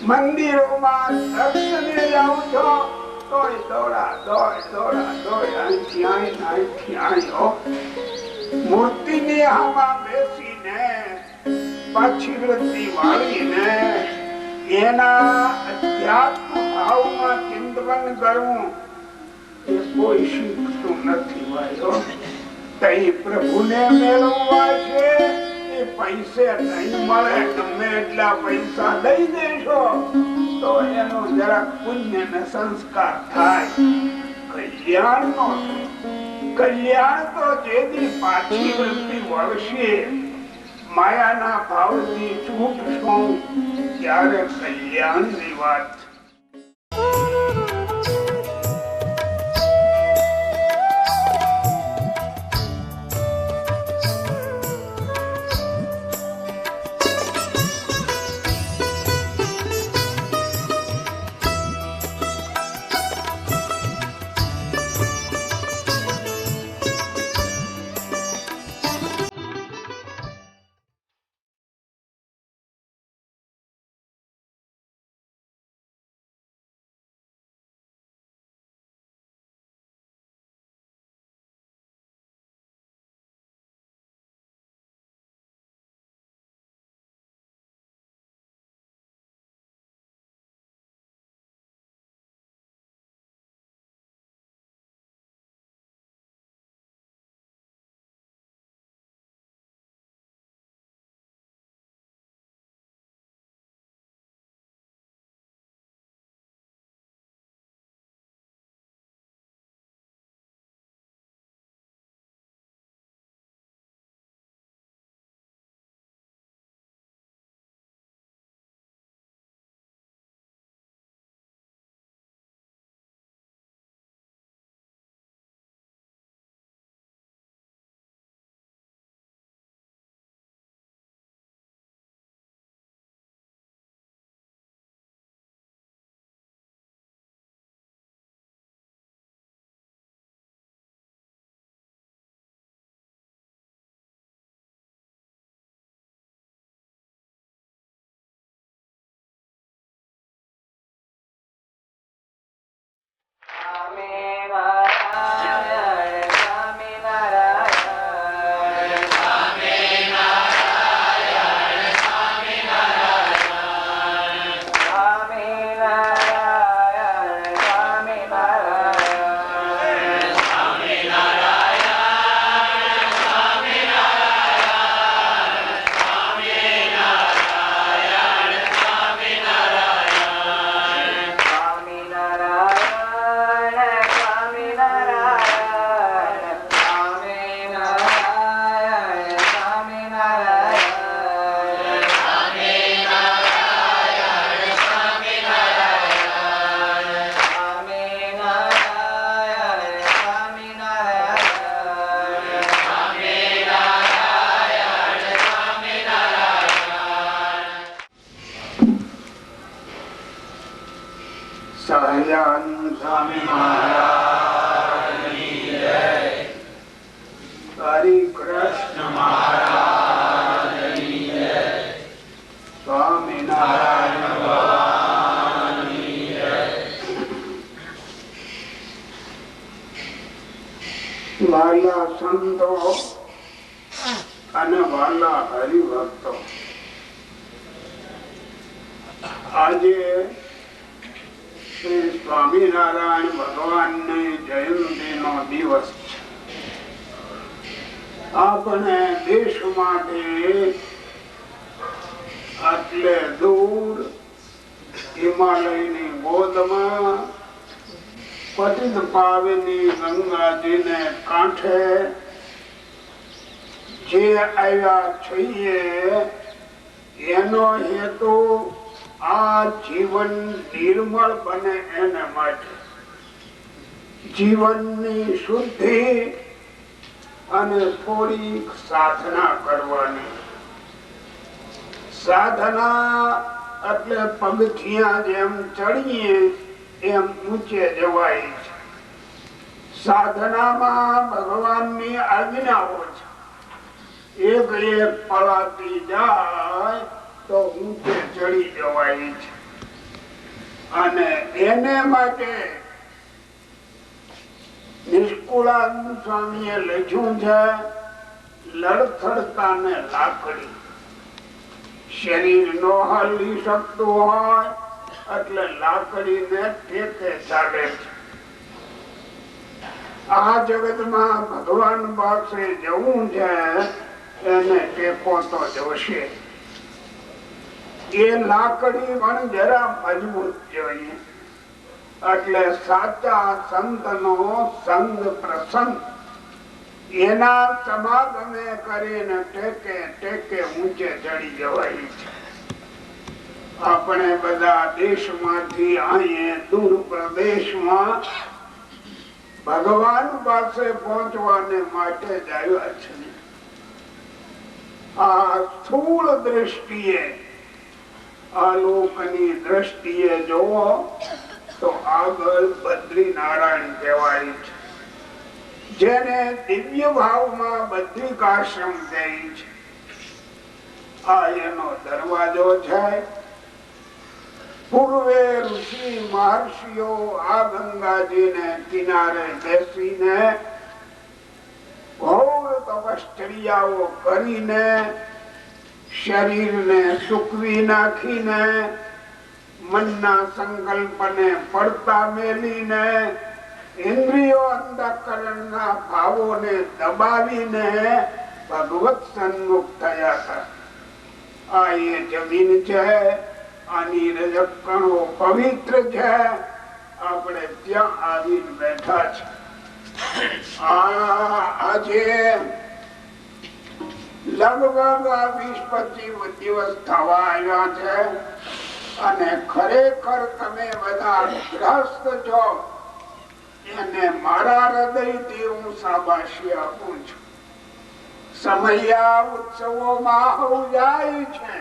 મંદિરોમાં દર્શને જાઉં છો તોય દોડા દોડ અહીંથી અહીં મૂર્તિની આમાં બેસીને પાછી વૃત્તિ વાળીને એના અધ્યાત્મ ભાવમાં ચિંતન કરવું એ કોઈ શીખતું નથી ભાઈઓ. તઈ પ્રભુને મેળવવા છે એ પૈસે નહીં મળે. ગમે એટલા પૈસા દઈ દેશો તો એનો જરાક પુણ્ય ને સંસ્કાર થાય, કલ્યાણ નો થાય. કલ્યાણ તો જેથી પાછી વૃત્તિ વળશે, માયાના ભાવથી છૂટશું ત્યારે કલ્યાણ ની વાત. વાલા સંતો અને વાલા હરિભક્તો, આજે શ્રી સ્વામિનારાયણ ભગવાનની જયંતિ નો દિવસ છે. આપણે દેશ માટે આટલે દૂર હિમાલયની ગોદમાં પતિત પાવની ગંગાજીને કાંઠે જે આવ્યા છીએ એનો હેતુ આ જીવન નિર્મળ બને એને માટે, જીવનની શુદ્ધિ અને થોડીક સાધના કરવાની. સાધના એટલે પગથિયા જેમ ચડીએ એમ ઊંચે જવાય છે. સાધનામાં ભગવાનની આજ્ઞાઓ છે. એક એક પળાતી જાય તો ઊંચે ચડી જવાય છે. અને એને માટે નિષ્કુળાનંદ સ્વામીએ લખ્યું છે, લડથડતા ને લાકડી. શરીર નો હલી શકતું હોય એટલે લાકડીને ટેકે ચાલે છે. આ જગતમાં ભગવાન પાસે જવું છે, એને ટેકો તો જોશે. એ લાકડી પણ જરા મજબૂત જોઈએ. એટલે સાચા સંતનો સંગ પ્રસંગ, એના સમાગમે કરીને ટેકે ટેકે ઊંચે ચડી જવાય છે. આપણે બધા દેશમાંથી અહીંયા દૂર પ્રદેશમાં ભગવાન પાસે પહોંચવાને માટે જ આવ્યા છે. આ સ્થૂળ દ્રષ્ટિએ, આલોકની દ્રષ્ટિએ જોવો તો આગળ બદ્રીનારાયણ કહેવાય છે, જેને દિવ્ય ભાવમાં બદ્રિકાશ્રમ કહે છે. આ એનો દરવાજો છે. પૂર્વે ઋષિ મહર્ષિઓ આ ગંગાજીને કિનારે બેસીને ઘોર તપશ્ચર્યાઓ કરીને, શરીરને સૂકવી નાખીને, મનના સંકલ્પને પડતા મેલીને, ઇન્દ્રિયો અંતઃકરણના ભાવોને દબાવીને ભગવત સન્મુખ થયા હતા. આ એ જમીન છે. આની રજક કણો પવિત્ર છે. આપણે ત્યાં આવીને બેઠા છે. આજે લગભગ 20-25 દિવસ થવા આવ્યા છે. અને ખરેખર તમે બધા ગ્રસ્ત છો, એને મારા હૃદયથી હું શાબાશી આપું છું. સમયા ઉત્સવોમાં જાય છે,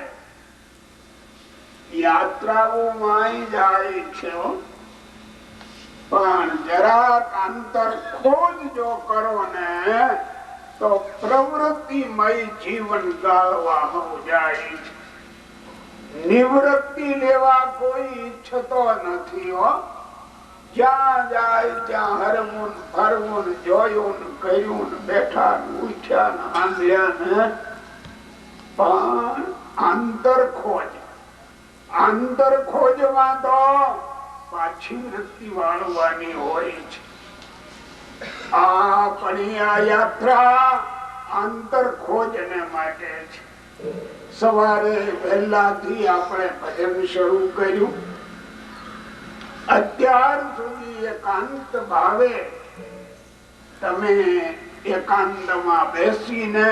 યાત્રાઓમાં જાય છે, પણ જરાક અંતર ખોજ જો કરો ને તો પ્રવૃત્તિમય જીવન ગાળવા જાય છે. નિવૃત્તિ લેવા કોઈ ઈચ્છતો નથી હો. જ્યાં જાય ત્યાં હરવું ફરવું, જોયું કર્યું, બેઠા ઉઠ્યા આંધ્યા, પણ અંતર ખોજ. અંતર ખોજમાં તો પાછી વૃત્તિ વાળવાની હોય છે. આપણી આ યાત્રા અંતર ખોજને માટે છે. સવારે વહેલાથી આપણે ભજન શરૂ કર્યું. અત્યાર સુધી એકાંત ભાવે તમે એકાંતમાં બેસીને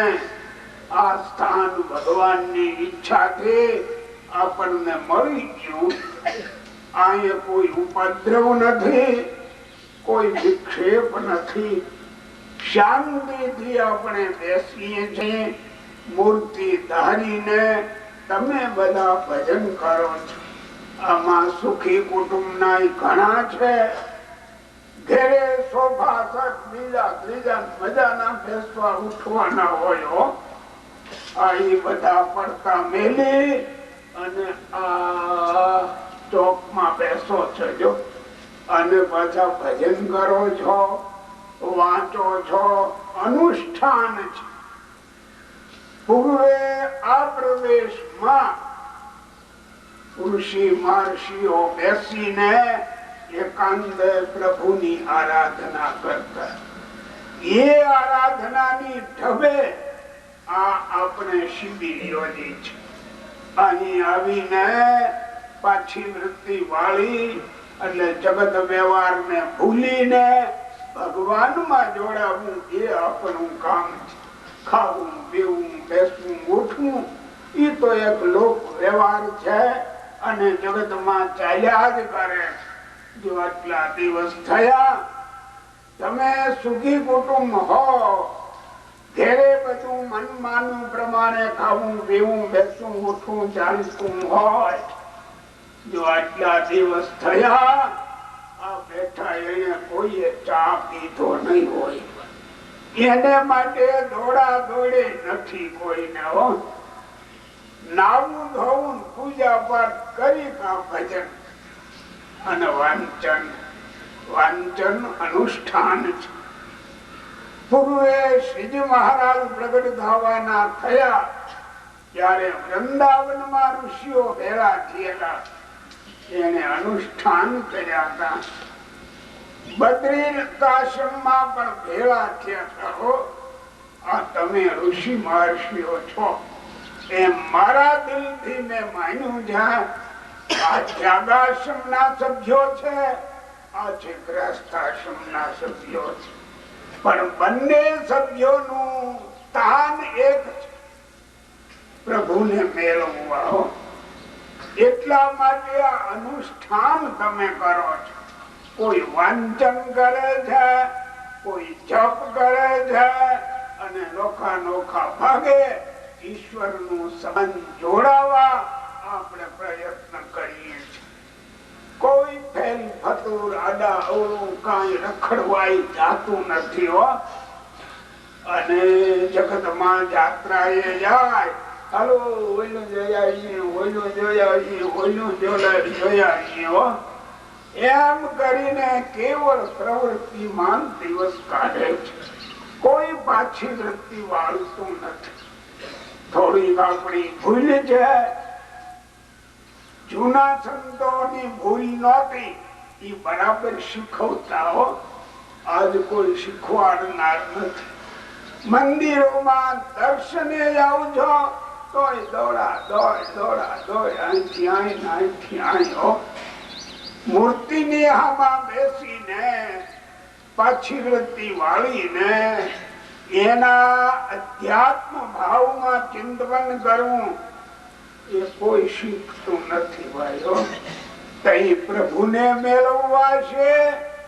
આ સ્થાન ભગવાનની ઈચ્છાથી આપણને મળી ગયું. અહીંયા કોઈ ઉપદ્રવ નથી, કોઈ વિક્ષેપ નથી. શાંતિથી આપણે બેસીએ છીએ. મૂર્તિ ધારીને તમે બધા ભજન કરો છો. આમાં સુખી કુટુંબના ઘણા છે. ઘરે સોફા સેટ બીજા ત્રીજા મજાના બેસવા ઉઠવાના હોય. આ એ બધા પડતા મેલી અને આ ચોકમાં બેસો છો જો, અને પાછા ભજન કરો છો, વાંચો છો. અનુષ્ઠાન છે. પૂર્વે આ પ્રદેશમાં ઋષિ મહર્ષિઓ બેસીને એકાંત પ્રભુની આરાધના કરતા. એ આરાધનાની ઢબે આ આપણે શિબિર યોજી છે. અહીં આવીને પાછી વૃત્તિ વાળી એટલે જગત વ્યવહાર ને ભૂલીને ભગવાનમાં જોડાવું એ આપણું કામ છે. ખાવું, પીવું, બેસવું, ઉઠવું એ તો એક લોક વ્યવહાર છે અને જગતમાં ચાલ્યા જ કરે. જો આટલા દિવસ થયા, તમે સુખી કુટુંબ હો, ઘેરે બધું મનમાનું પ્રમાણે ખાવું, પીવું, બેસવું, ઉઠવું ચાલતું હોય. જો આટલા દિવસ થયા, આ બેઠા એને કોઈએ ચા પીધો નહીં હોય. એને માટે દોડા દોડે નથી કોઈને. નાવું ધોવું પૂજા પાઠ કરી કા ભજન. અને વાંચન. વાંચન અનુષ્ઠાન છે. પૂર્વે શ્રીજી મહારાજ પ્રગટ થવાના થયા ત્યારે વૃંદાવનમાં ઋષિઓ ભેળા થયેલા, એને અનુષ્ઠાન કર્યા હતા. બદ્રિકાશ્રમમાં પણ ભેળા થયા હતા. આ તમે ઋષિ મહર્ષિઓ છો એમ મારા દિલથી મેં માન્યું. જ્યાં આ ત્યાગાશ્રમ ના સભ્યો છે, આ છે ગ્રહસ્થાશ્રમ ના સભ્યો છે, પણ બંને સભ્યોનું સ્થાન એક છે, પ્રભુને મેળવવા. એટલા માટે આ અનુષ્ઠાન તમે કરો છો. કોઈ વાંચન કરે છે, કોઈ જપ કરે છે, અને નોખા નોખા ભાગે ઈશ્વર નું સંબંધ જોડાવા આપણે પ્રયત્ન કરીએ છીએ. કોઈ ફેલ ફતુર આડા અવળું કઈ રખડવાઈ જાતું નથી હો. અને જગતમાં જાત્રા એ જાય, હાલો ઓલું જોઈ આવીએ, ઓલું જોઈ આવીએ, ઓલું જોઈ આવીએ હો. એમ કરીને કેવળ પ્રવૃત્તિમાં દિવસ કાઢે છે. કોઈ પાછી વૃત્તિ વાળતું નથી. થોડીક આપણી ભૂલ છે. જૂના સંતોની ભૂલ નહોતી, એ બરાબર શીખવતા હો. આજ કોઈ શીખવાડનાર નથી. મંદિરોમાં દર્શને જાવ છો તો દોડા દોડ અહીંથી અહીં અહીંથી અહીં હો. મૂર્તિની આમાં બેસીને પાછી વૃત્તિ વાળીને એના અધ્યાત્મ ભાવમાં ચિંતન કરવું એ કોઈ શીખતું નથી ભાઈઓ. તઈ પ્રભુને મેળવવા છે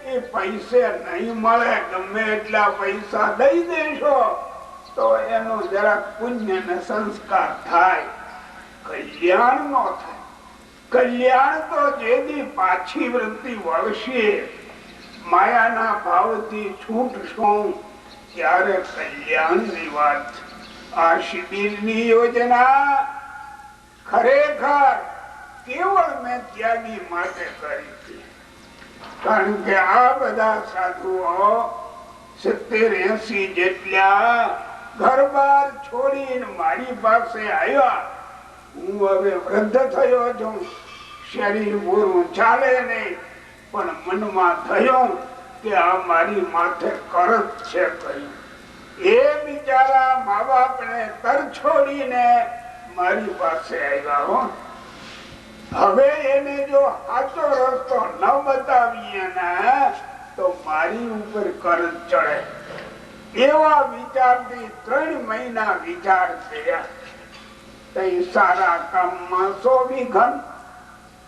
એ પૈસે નહીં મળે. ગમે એટલા પૈસા દઈ દેશો તો એનો જરાક પુણ્ય ને સંસ્કાર થાય, કલ્યાણ નો થાય. કલ્યાણ તો જેથી પાછી વૃત્તિ વળશે, માયાના ભાવથી છૂટશું ત્યારે કલ્યાણ ની વાત. આ શિબિરની યોજના ખરેખર કેવળ મેં ત્યાગી માટે કરી હતી. કારણ કે આ બધા સાધુઓ 70-80 જેટલા ઘર-બાર છોડીને મારી પાસે આવ્યા. હું હવે વૃદ્ધ થયો છું, શરીર પૂરું ચાલે નહીં, પણ મનમાં થયો કે આ મારી માથે કરજ છે. કહ્યું એ બિચારા મા બાપ ને તર છોડીને મારી પાસે આવ્યા. હવે એને જો સાચો રસ્તો ન બતાવીએ ને તો મારી ઉપર કરજ ચડે. એવા વિચારથી 3 મહિના વિચાર કર્યા. સારા કામમાં 100 વિઘન.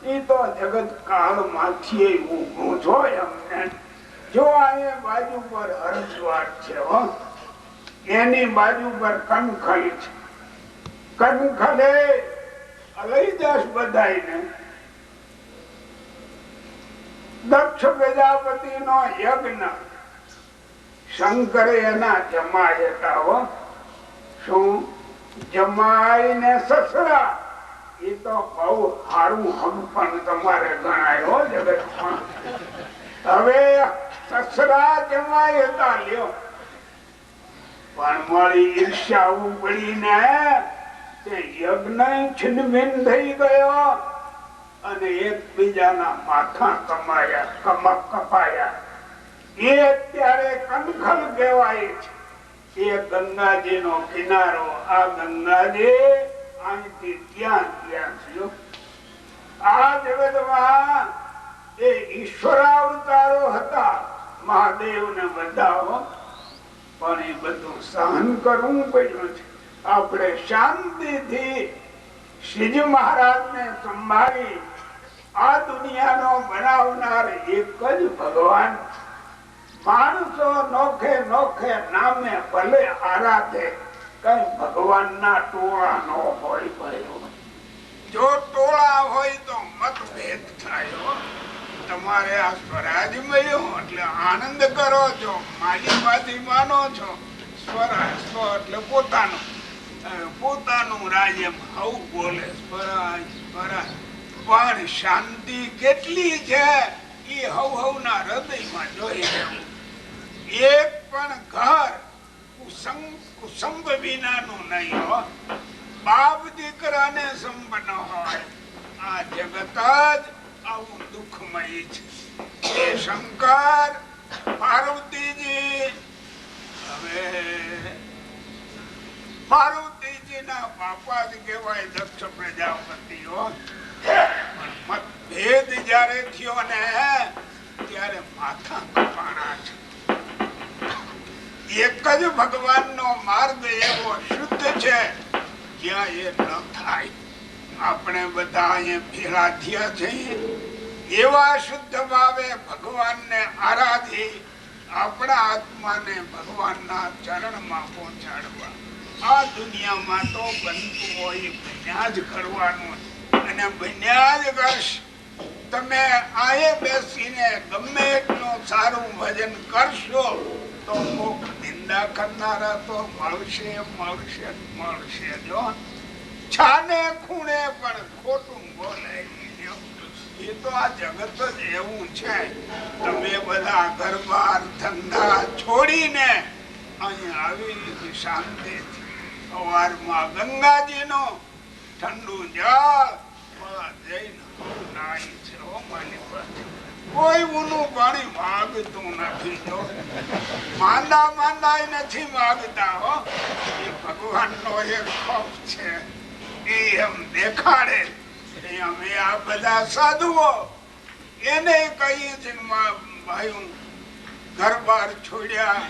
એ તો જગત કાળ માંથી ઉભું છો. એમને જો આ બાજુ પર હરદ્વાર છે, એની બાજુ પર કનખલ છે. કનખલે લઈ જશ બધાને. દક્ષ પ્રજાપતિ નો યજ્ઞ શંકરે એના જમાય હતા હો. શું જમાય ને સસરા એ તો બહુ સારું હમ તમારે ગણાય હો જગતમાં. હવે સસરા જમાય હતા લ્યો, પણ મારી ઈર્ષ્યા ઉપડીને યજ્ઞ છિન્નભિન્ન થઈ ગયો અને એકબીજાના માથા કપાયા. એ અત્યારે કનખલ કહેવાય છે. એ ગંગાજી નો કિનારો. આ ગંગાજી અહીંથી ત્યાં થયો. આ જગતમાં એ ઈશ્વરાવતારો હતા, મહાદેવ ને બધા, પણ એ બધું સહન કરવું પડ્યું છે. આપણે શાંતિથી શ્રીજી મહારાજ ને સંભાળી આ દુનિયાનો બનાવનાર એક જ ભગવાન. માણસો નોખે નોખે નામે ભલે આરાધે, કઈ ભગવાન ના ટોળા નો હોય ભાઈઓ. જો ટોળા હોય તો મતભેદ થાય. તમારે આ સ્વરાજ મળ્યો એટલે આનંદ કરો છો, માલિકવાદી માનો છો. સ્વરાજ એટલે પોતાનું રાજ્ય આવું બોલે. સ્વરાજ સ્વરાજ પણ શાંતિ કેટલી છે એ હવના હૃદયમાં જોઈ લેવું. એક પણ ઘર કુસંબ વિનાનું નહીં હો. બાપ દીકરાને સંબ ન હોય. આ જગત જ આવું દુઃખમય છે. એ શંકર પાર્વતીજી, હવે પાર્વતીજી ના બાપા જ કહેવાય દક્ષ પ્રજાપતિઓ. મતભેદ જયારે થયો ને ત્યારે માથા કપાણા છે. એક જ ભગવાન નો માર્ગ એવો શુદ્ધ છે જ્યાં એ ન થાય. આપણે બધા અહીંયા ભેળા થયા છીએ. એવા શુદ્ધ ભાવે ભગવાનને આરાધી આપણા આત્માને ભગવાનના ચરણમાં પહોંચાડવા. આ દુનિયામાં તો બનતું હોય બન્યા જ કરવાનું, અને બન્યા જ કરશ. તમે આયે બેસીને ગમે એટલું સારું ભજન કરશો તો મોક્ષ નિંદા કરનારા તો મળશે મળશે મળશે. જો છાને ખૂણે પણ ખોટું બોલે. એ તો આ જગત જ એવું છે. તમે બધા ઘરબાર ધંધા છોડીને અહીંયા આવી શાંતિથી સવારમાં ગંગાજી નો ઠંડુ જળ જઈને નાઈ છે. કોઈ ઊનું પાણી માગતું નથી. જો માંદા માંદા નથી માગતા હો. એ ભગવાન નો એક ખોફ છે. એ એમ દેખાડે. અમે આ બધા સાધુઓ એને કહીએ છીએ ભાઈ ઘર બાર છોડ્યા,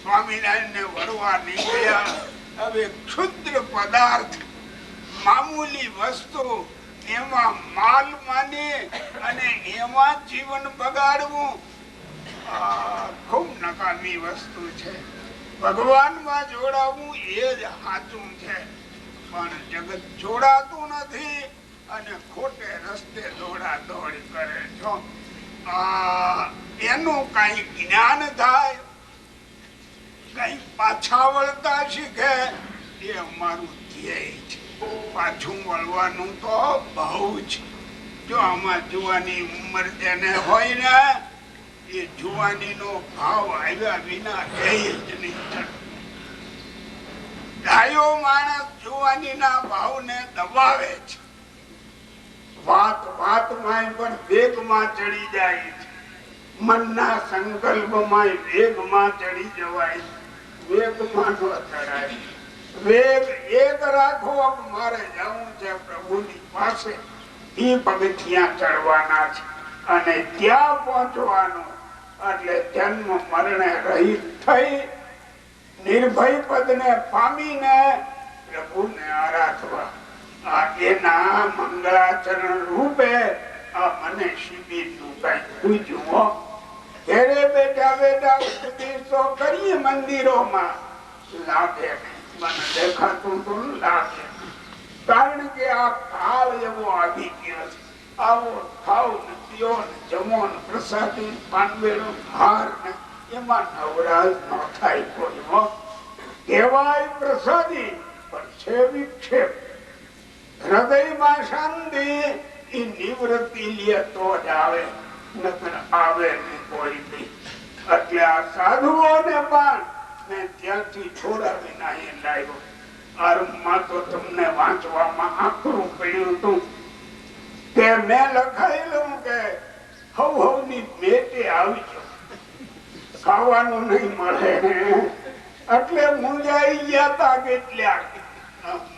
સ્વામિનારાયણ ને વરવા નીકળ્યા. હવે ક્ષુદ્ર પદાર્થ મામૂલી વસ્તુ એમાં માલ માની અને એમાં જીવન બગાડવું ખૂબ નકામી વસ્તુ છે. ભગવાનમાં જોડાવું એ જ સાચું છે. પણ જગત જોડાતું નથી અને ખોટે રસ્તે દોડા દોડી કરે. જો એનું કઈ જ્ઞાન થાય, કઈ પાછા વળતા શીખે, એ અમારું ધ્યેય છે. પાછું વળવાનું તો બહુ છે. જો આમાં જુવાની ઉંમર જેને હોય ને એ જુવાની નો ભાવ આવ્યા વિના રહી જ નહીં. ડાયો માણસ જુવાની ના ભાવ ને દબાવે છે. વાત વાતમાં પણ વેગમાં ચડી જાય છે. મનના સંકલ્પમાં વેગમાં ચડી જવાય. વેગમાં ન ચડાય. વેગ એક રાખો, મારે જવું છે પ્રભુની પાસે. એ પગથિયા ચડવાના છે અને ત્યાં પહોંચવાનું. એટલે જન્મ મરણે રહિત થઈ નિર્ભય પદને પામીને પ્રભુને આરાધવા. એના મંગળાચરણ રૂપે મને શિબિર નું કઈ પૂજ્યું. ઘરે બેઠા બેઠા ઉપદેશો કરીએ મંદિરોમાં, લાગે મને દેખાતું તો લાગે. કારણ કે આ કાળ એવો આવી ગયો છે. આવો ખાવ ને પીઓ ને જમો ને પ્રસાદી પાનવેલો હાર ને એમાં નવરાજ ન થાય કોઈ. કહેવાય પ્રસાદી પણ છે વિક્ષેપ. હૃદયમાં શાંતિ એ નિવૃત્તિ લે તો જ આવે, નકર આવે નહીં કોઈ નહીં. એટલે આ સાધુઓને પણ મેં ત્યાંથી છોડાવી નહીં લાવ્યો. આરંભમાં તો તમને વાંચવામાં આખરું પડ્યું હતું કે મેં લખાયેલું કે હવની ભેટે આવજો, ખાવાનું નહીં મળે. એટલે મુંજાઈ ગયા તા કેટલાક.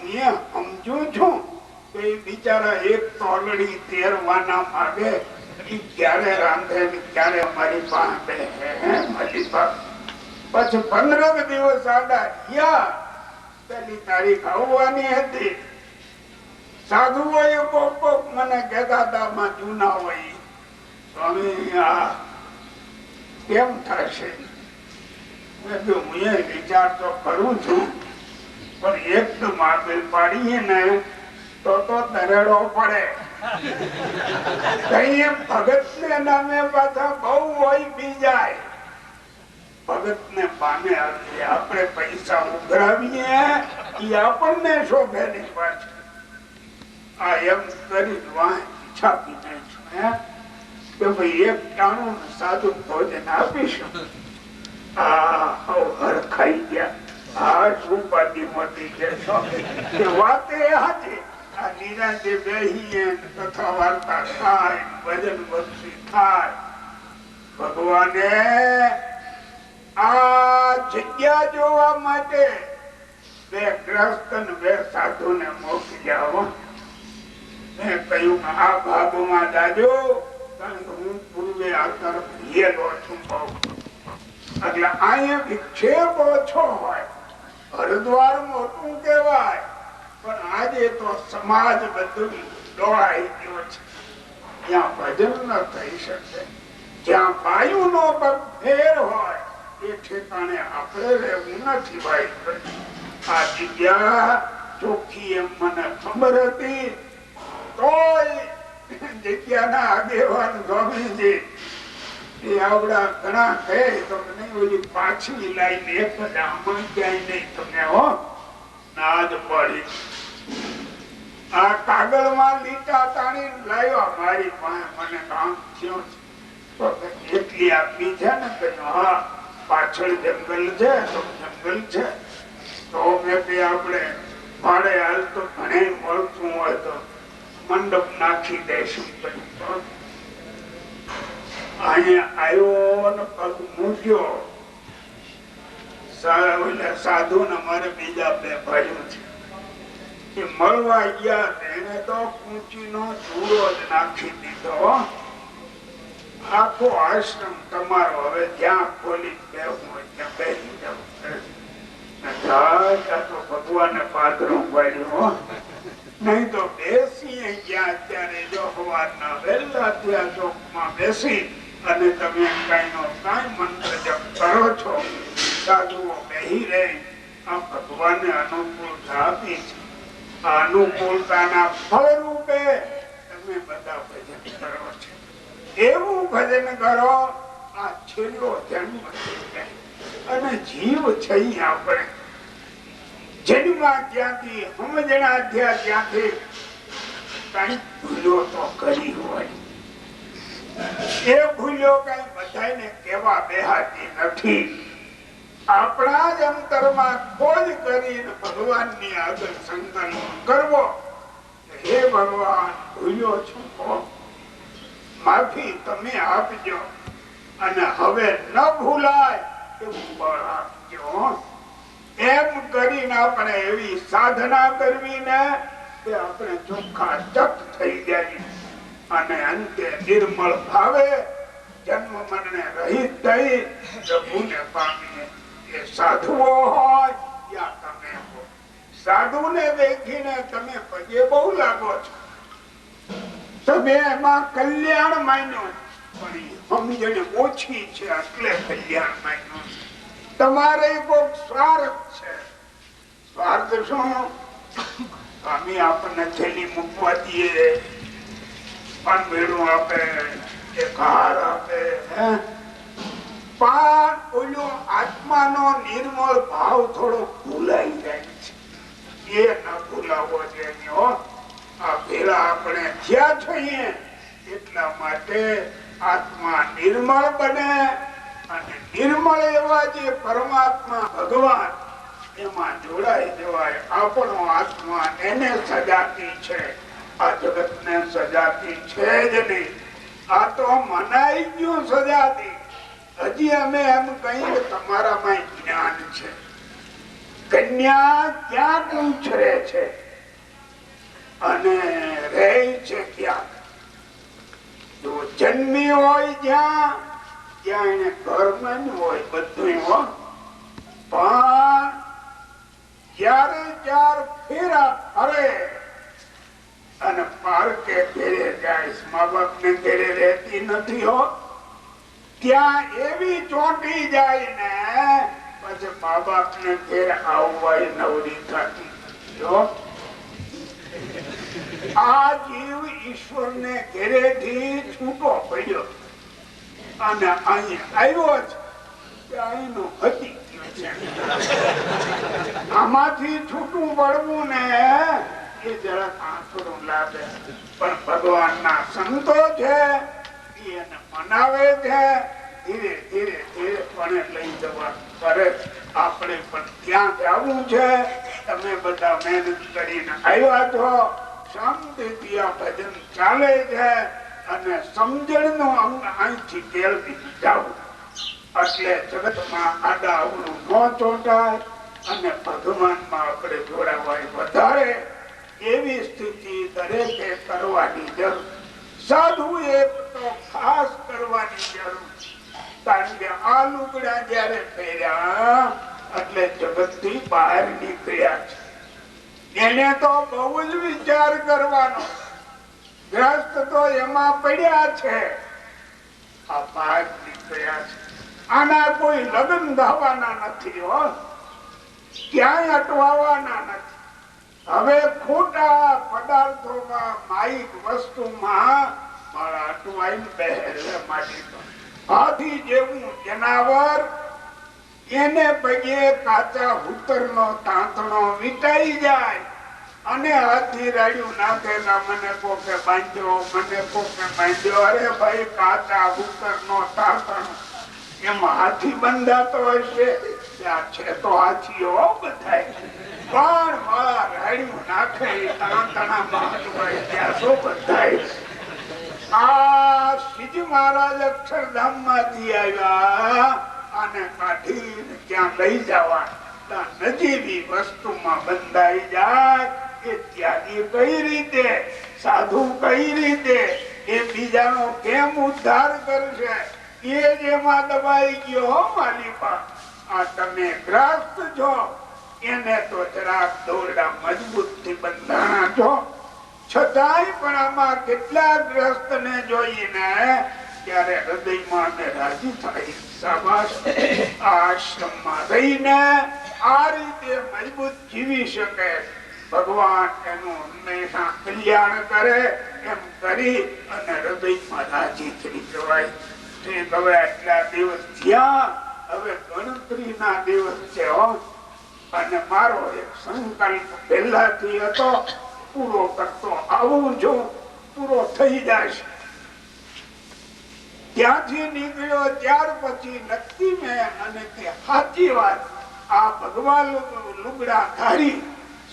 મેં સમજુ છું કે બિચારા એક તોલડી તેરવાના માગે, ક્યારે રાંધે ક્યારે મારી પાસે મારી પાસે. પછી 15 દિવસ આડા ગયા. પેલી તારીખ આવવાની હતી. સાધુઓએ કોક મને કહેતા હતા જૂના હોય, સ્વામી આ કેમ થશે? હું એ વિચાર તો કરું છું, પણ એકદમ આગળ પાડીએ ને તો દરેડો પડે. કઈ ભગત ને નામે પાછા બહુ હોય બીજાય. ભગત ને પામે આપણે પૈસા ઉઘરાવીએ એ આપણને શોભે નહીં. પાછું આ એમ કરી છાપી નાખ્યું કે ભાઈ એક ટાણું સાદું ભોજન આપીશું. હર ખાઈ ગયા. ઉપાધિ મોટી છે વાતે હાજી. આ નિરાંતે બેહીએ કથા વાર્તા થાય, ભજન ભક્તિ થાય. ભગવાને આ જગ્યા જોવા માટે બે ગ્રસ્ત ને બે સાધુ ને મોકલ્યા. મેં કહ્યું આ ભાગમાં જાજો, કારણ કે હું પૂર્વે આ તરફ ગયેલો છું બહુ. એટલે અહીંયા વિક્ષેપ ઓછો હોય. હરિદ્વાર મોટું કહેવાય, પણ આજે તો સમાજ બધું દોડાઈ ગયો છે. ત્યાં ભજન ન થઈ શકે. જ્યાં વાયુ નો ફેર હોય એ ઠેકાણે આપણે રહેવું નથી. ભાઈ આ જગ્યા ચોખ્ખી એમ મને ખબર હતી, તોય જગ્યાના આગેવાન સ્વામીજી એ આવડા ઘણા કહે તો મને ઓલી પાછી લાઈને એક જ આમાં ક્યાંય નહીં તમને હો ના જ પડી. આ કાગળમાં લીટા તાણી લાવ્યા મારી પાસે. મને કામ થયું છે એટલી આપી છે ને કહ્યું હા પાછળ જંગલ છે તો જંગલ છે તો મેં કઈ આપણે ભાડે હાલ તો ઘણે મળતું હોય તો મંડપ નાખી દઈશું. અહીંયા આવ્યો ને પગ મૂક્યો. સાધુ ને મારે બીજા બે ભાઈઓ છે એ મળવા ગયા. એને તો કુંચી નો ચૂડો જ નાખી દીધો. આખો આશ્રમ તમારો, હવે જ્યાં ખોલી બેહવું હોય ત્યાં બેસી જવું. ભગવાને પાદરું પાડ્યું. નહી તો બેસી ગયા. અત્યારે જો સવારના વહેલા ત્યાં ચોકમાં બેસી અને તમે કઈ નો કઈ મંત્ર જપ કરો છો. સાધુઓ બેહી રહી. આ ભગવાને અનુકૂળતા આપી છે. આ અનુકૂળતાના ફળ રૂપે તમે બધા ભજન કરો છો. એવું ભજન કરો આ છેલ્લો જન્મ અને જીવ છે. આપણે જન્મા ત્યાંથી સમજણા થયા ત્યાંથી કઈ ભૂલો તો કરી હોય. એ ભૂલો કઈ બધાને કેવા બેહાતી નથી. આપણા જ અંતરમાં ખોજ કરીને ભગવાનની આગળ સંકલ્પ કરવો. હે ભગવાન ભૂલ્યો છું, માફી તમે આપજો અને હવે ન ભૂલાય એવું બળ આપજો. એમ કરીને આપણે એવી સાધના કરવી ને કે આપણે ચોખ્ખા ચક થઈ જાય અને અંતે નિર્મળ ભાવે જન્મ મરણે રહિત થઈ પ્રભુને પામીએ. એ સાધુઓ હોય યા તમે હો. સાધુને દેખીને તમે પગે બહુ લાગો છો. તમે એમાં કલ્યાણ માન્યો, પણ સમજણ ઓછી છે એટલે કલ્યાણ માન્યો. તમારે કોઈ સ્વાર્થ છે. સ્વાર્થ શું? સ્વામી આપણને થેલી મૂકવા દઈએ, પાનમેળું આપે, એક હાર આપે, પણ ઓલો આત્માનો નિર્મળ ભાવ થોડો ભૂલાઈ જાય છે. એ ન ભૂલાવો જોઈએ. આ ભેળા આપણે થયા છીએ એટલા માટે આત્મા નિર્મળ બને અને નિર્મળ એવા જે પરમાત્મા ભગવાન એમાં જોડાઈ જવાય. આપણો આત્મા એને સજાતી છે, આ જગત ને સજાતી છે જ નહીં. આ તો મનાઈ ગયું સજાતી. હજી અમે એમ કહીએ તમારામાં જ્ઞાન છે. કન્યા ક્યાં ઉછરે છે અને રહે છે ક્યાં? જો જન્મી હોય જ્યાં ત્યાં એને ઘરમાં હોય બધું હોય, પણ જયારે ચાર ફેરા ફરે અને પાર્કે ઘેરે જાય, મા બાપ ને ઘેરે રહેતી નથી હો, ત્યાં એવી ચોંટી જાય ને પછી મા બાપ ને ઘેરે આવવા નવરી થતી જો. આ જીવ ઈશ્વર ને ઘેરે થી છૂટો પડ્યો અને અહીં આવ્યો છે. અહીંનું હતી આમાંથી છૂટું પડવું ને એ જરા આંસુડું લાગે, પણ ભગવાનના સંતો છે એને મનાવે છે. ધીરે ધીરે ધીરે પણ લઈ જવા કરે. આપણે પણ ત્યાં જવું છે. તમે બધા મહેનત કરીને આવ્યા છો, શાંતિથી આ ભજન ચાલે છે અને સમજણ નું અંગ અહીંથી કેળવી જવું. એટલે જગતમાં આડા અવળું ન ચોંટાય અને ભગવાનમાં આપણે જોડાવાય વધારે એવી સ્થિતિ દરેકે કરવાની જરૂર. સાધુ એક તો ખાસ કરવાની જરૂર. કારણ કે આ લુગડા જયારે પહેર્યા એટલે જગત થી બહાર નીકળ્યા છે. એને તો બહુ જ વિચાર કરવાનો. ગ્રસ્ત તો એમાં પડ્યા છે, આ બહાર નીકળ્યા છે. આના કોઈ લગ્ન થવાના નથી હો, ક્યાંય અટવાવાના નથી. હવે ખોટા પદાર્થોમાં માઇક વસ્તુમાં મારા અટવાઈને બેહે માંડી. હાથી જેવું જનાવર એને પગે કાચા હુતરનો તાંતણો વીટાઈ જાય અને હાથી રાડ્યું નાખેલા મને કોકે બાંધ્યો, મને કોકે બાંધ્યો. અરે ભાઈ, કાચા હુતરનો તાંતણો એમાં હાથી બંધાતો હશે? ત્યાં છે તો હાથીઓ બધાય, પણ મારા રાડ્યું નાખે તાંતણામાં ત્યાં તો બધાય. આ શ્રીજી મહારાજ અક્ષરધામ માંથી આવ્યા અને કાઢીને ક્યાં લઈ જવા, નજીવી વસ્તુમાં બંધાઈ જાય. એ ત્યાગી કઈ રીતે, સાધુ કઈ રીતે, એ બીજાનો કેમ ઉદ્ધાર કરશે? એ જ એમાં દબાઈ ગયો. માલિકા, આ તમે ગ્રસ્ત છો, એને તો જરાક દોરડા મજબૂત થી બંધાણા છો, છતાંય પણ આમાં કેટલા ગ્રસ્ત ને જોઈને ત્યારે હૃદયમાં રાજી થાય. શાબાશ, આશ્રમમાં રહીને આ રીતે મજબૂત જીવી શકે. ભગવાન એનું હંમેશા કલ્યાણ કરે એમ કરી અને હૃદયમાં રાજી થઈ જવાય. હવે આટલા દિવસ થયા, હવે ગણતરી ના દિવસ છે અને મારો એક સંકલ્પ પહેલાથી હતો, પૂરો કરતો આવું છું, પૂરો થઈ જશે. ત્યાંથી નીકળ્યો ત્યાર પછી નક્કી મેં, અને તે સાચી વાત, આ ભગવાન લુગડા ધારી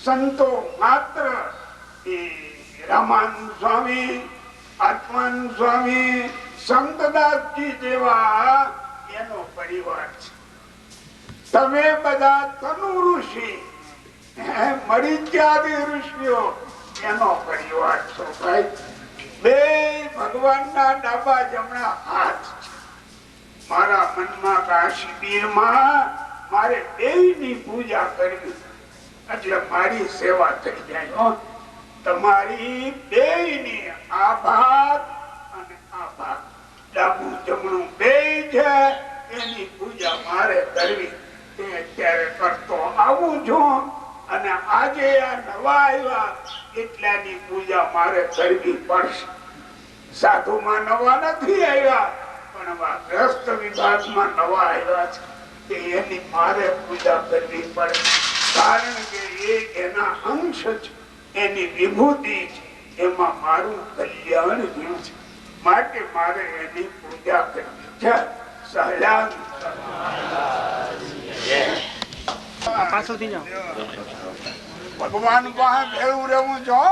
સંતો માત્ર એ રામાનંદ સ્વામી, આત્માનંદ સ્વામી, સંતદાસજી જેવા એનો પરિવાર છે. તમે બધા તનુ ઋષિ, મરીચ્યાદી ઋષિઓ એનો પરિવાર છો ભાઈ. બે ભગવાનના ડાબા જમણા હાથ છે. મારા મનમાં આ શિબિરમાં મારે બેયની પૂજા કરવી, એટલે મારી સેવા થઈ જાય. તમારી બેયની આ ભાગ અને આ ભાગ, ડાબું જમણું બેય છે, એની પૂજા મારે કરવી. તે અત્યારે કરતો આવું છું અને આજે આ નવા આવ્યા એટલાની પૂજા મારે કરવી પડશે. સાધુમાં નવા નથી આવ્યા, પણ ગ્રસ્ત વિભાગમાં નવા આવ્યા છે, એની મારે પૂજા કરવી પડે. કારણ કે એ એના અંશ છે, એની વિભૂતિ છે, એમાં મારું કલ્યાણ રહ્યું છે, માટે મારે એની પૂજા કરવી છે. સહજાન ભગવાન પાસે ભેળું રહેવું છો.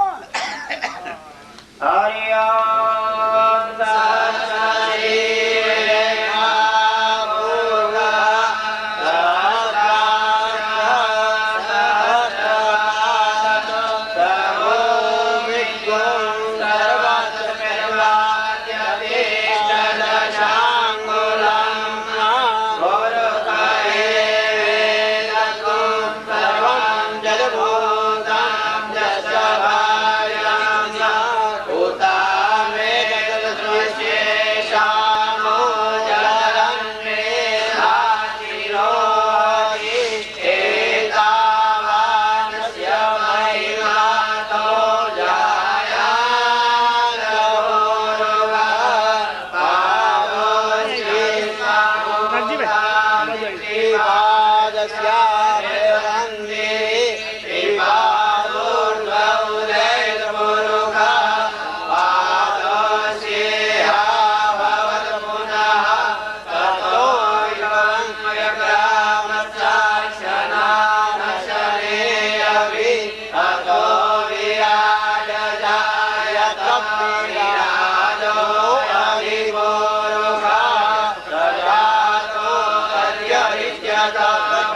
Santo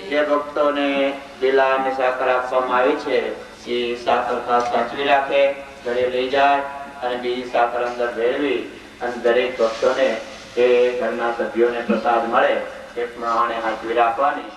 જે ભક્તોને લીલા અને સાકર આપવામાં આવી છે એ સાકર ખાસ સાચવી રાખે, ઘરે લઈ જાય અને બીજી સાકર અંદર ભેળવી અને દરેક ભક્તોને એ ઘરના સભ્યોને પ્રસાદ મળે એ પ્રમાણે સાચવી રાખવાની.